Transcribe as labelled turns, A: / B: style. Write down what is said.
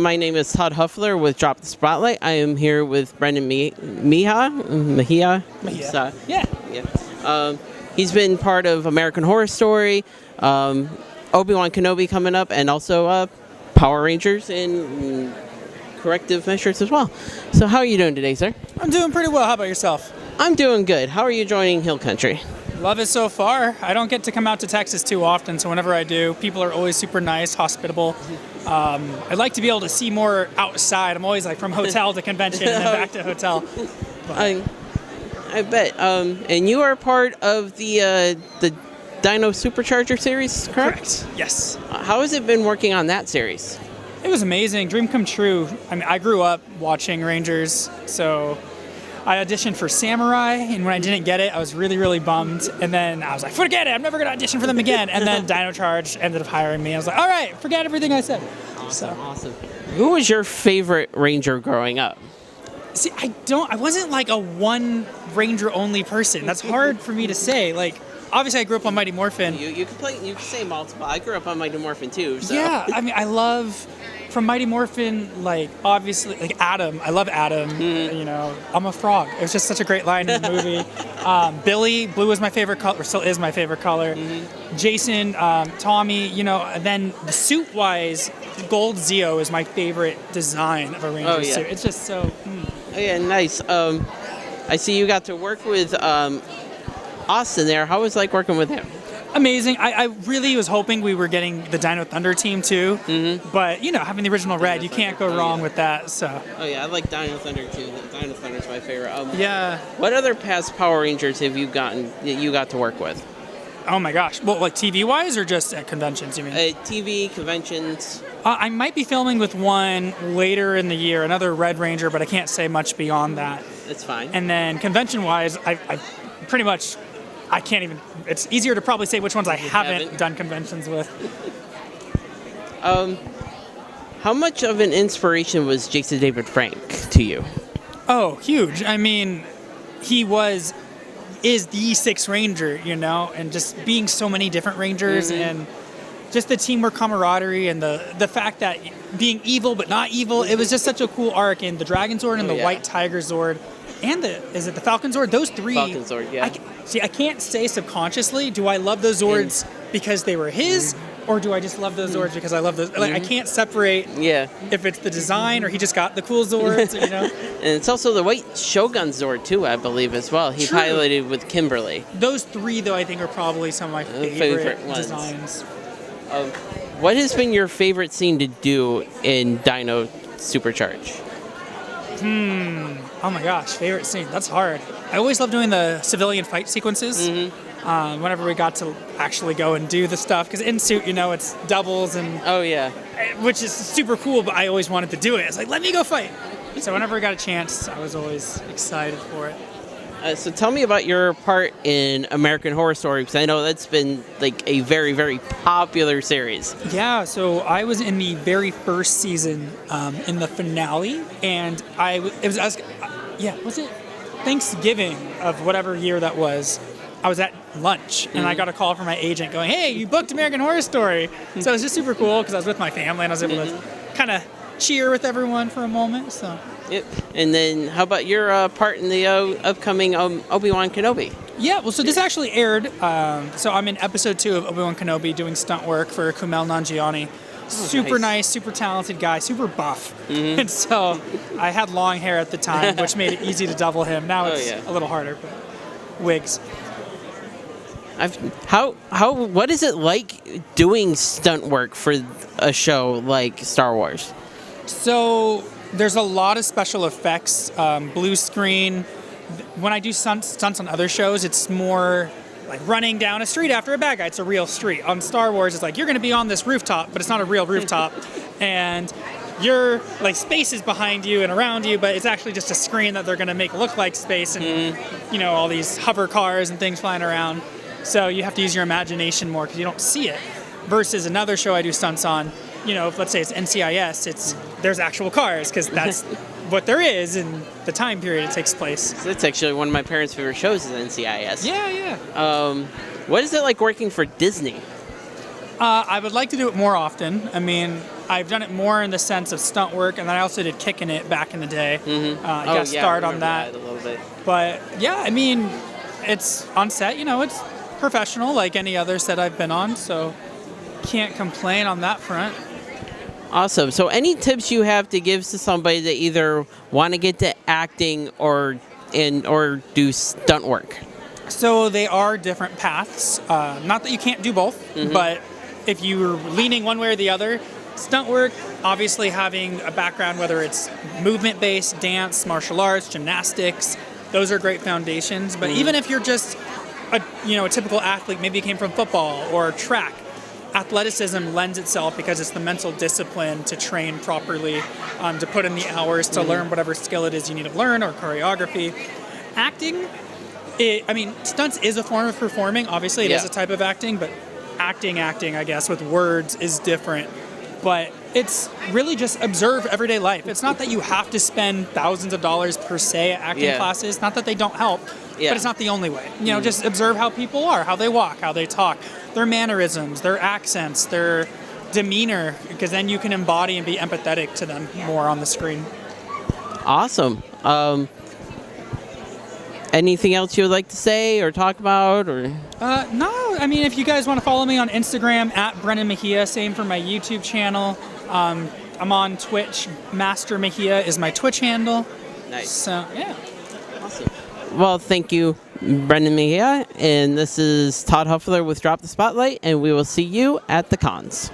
A: my name is Todd Huffler with Drop the Spotlight. I am here with Brennan Mejia.
B: Yeah.
A: He's been part of American Horror Story, Obi-Wan Kenobi coming up, and also Power Rangers and corrective measures as well. So how are you doing today, sir?
B: I'm doing pretty well. How about yourself?
A: I'm doing good. How are you joining Hill Country?
B: Love it so far. I don't get to come out to Texas too often, so whenever I do, people are always super nice, hospitable. I'd like to be able to see more outside. I'm always like from hotel to convention and then back to hotel.
A: I bet. And you are part of the Dino Supercharger series, correct?
B: Yes.
A: How has it been working on that series?
B: It was amazing. Dream come true. I mean, I grew up watching Rangers, so I auditioned for Samurai, and when I didn't get it, I was really, really bummed. And then I was like, forget it, I'm never going to audition for them again. And then Dino Charge ended up hiring me. I was like, all right, forget everything I said.
A: Awesome. Who was your favorite Ranger growing up?
B: See, I wasn't like a one Ranger only person. That's hard for me to say. Like, obviously I grew up on Mighty Morphin.
A: You can say multiple. I grew up on Mighty Morphin too. So.
B: Yeah, I mean, I love from Mighty Morphin, like obviously like Adam. I love Adam.
A: Mm-hmm.
B: You know, I'm a frog. It was just such a great line in the movie. Billy, blue was my favorite color, or still is my favorite color. Mm-hmm. Jason, Tommy, you know, and then the suit wise, gold Zeo is my favorite design of a Ranger suit. It's just so.
A: Oh yeah, nice. I see you got to work with Austin there. How was it like working with him?
B: Amazing. I really was hoping we were getting the Dino Thunder team too, but you know, having the original red, you can't go wrong with that. So.
A: Oh yeah, I like Dino Thunder too. Dino Thunder's my favorite.
B: Yeah.
A: What other past Power Rangers have you got to work with?
B: Oh my gosh. Well, like TV wise or just at conventions? You mean?
A: TV conventions.
B: I might be filming with one later in the year, another Red Ranger, but I can't say much beyond that.
A: That's fine.
B: And then convention wise, I pretty much. I can't even. It's easier to probably say which ones I haven't done conventions with.
A: How much of an inspiration was Jason David Frank to you?
B: Oh, huge. I mean, he is the Sixth Ranger, you know, and just being so many different Rangers and just the teamwork, camaraderie, and the fact that being evil but not evil. It was just such a cool arc in the Dragon Zord and the White Tiger Zord. And is it the Falcon Zord? Those three.
A: Falcon Zord, yeah.
B: I can't say subconsciously, do I love those Zords because they were his, or do I just love those Zords because I love those? Like, I can't separate if it's the design or he just got the cool Zords, you know?
A: And it's also the White Shogun Zord, too, I believe, as well. He piloted with Kimberly.
B: Those three, though, I think are probably some of my favorite designs.
A: What has been your favorite scene to do in Dino Supercharge?
B: Oh my gosh, favorite scene. That's hard. I always love doing the civilian fight sequences. Whenever we got to actually go and do the stuff, because in suit, you know, it's doubles and which is super cool. But I always wanted to do it. It's like, let me go fight. So whenever I got a chance, I was always excited for it.
A: So tell me about your part in American Horror Story, because I know that's been like a very, very popular series.
B: Yeah, so I was in the very first season in the finale, and was it Thanksgiving of whatever year that was? I was at lunch, and I got a call from my agent going, hey, you booked American Horror Story. So it was just super cool, because I was with my family, and I was able to kind of cheer with everyone for a moment, so...
A: Yep. And then how about your part in the upcoming Obi-Wan Kenobi?
B: Yeah, well, so this actually aired. So I'm in episode 2 of Obi-Wan Kenobi doing stunt work for Kumail Nanjiani. Super nice, super talented guy, super buff. And so I had long hair at the time, which made it easy to double him. Now it's a little harder, but wigs.
A: What is it like doing stunt work for a show like Star Wars?
B: So there's a lot of special effects, blue screen. When I do stunts on other shows, it's more like running down a street after a bad guy. It's a real street. On Star Wars, it's like you're going to be on this rooftop, but it's not a real rooftop. And you're like space is behind you and around you, but it's actually just a screen that they're going to make look like space, and you know, all these hover cars and things flying around. So you have to use your imagination more because you don't see it. Versus another show I do stunts on, you know, if let's say it's NCIS, there's actual cars because that's what there is in the time period it takes place.
A: So that's actually one of my parents' favorite shows is NCIS.
B: Yeah.
A: What is it like working for Disney?
B: I would like to do it more often. I mean, I've done it more in the sense of stunt work, and then I also did kicking it back in the day. Guest starred on that.
A: A little bit.
B: But yeah, I mean, it's on set, it's professional like any other set I've been on, so can't complain on that front.
A: Awesome. So any tips you have to give to somebody that either want to get to acting or do stunt work?
B: So they are different paths. Not that you can't do both, but if you're leaning one way or the other, stunt work, obviously having a background, whether it's movement-based, dance, martial arts, gymnastics, those are great foundations. But even if you're just a typical athlete, maybe you came from football or track, athleticism lends itself because it's the mental discipline to train properly, to put in the hours to learn whatever skill it is you need to learn or choreography. Acting, stunts is a form of performing. Obviously, it is a type of acting, but acting, I guess, with words is different. But it's really just observe everyday life. It's not that you have to spend thousands of dollars per se at acting classes. Not that they don't help, but it's not the only way. Just observe how people are, how they walk, how they talk, their mannerisms, their accents, their demeanor, because then you can embody and be empathetic to them more on the screen.
A: Awesome. Anything else you would like to say or talk about? Or
B: No, I mean, if you guys want to follow me on Instagram, at Brennan Mejia, same for my YouTube channel. I'm on Twitch. Master Mejia is my Twitch handle.
A: Nice.
B: So, yeah.
A: Awesome. Well, thank you, Brennan Mejia. And this is Todd Huffler with Drop the Spotlight, and we will see you at the cons.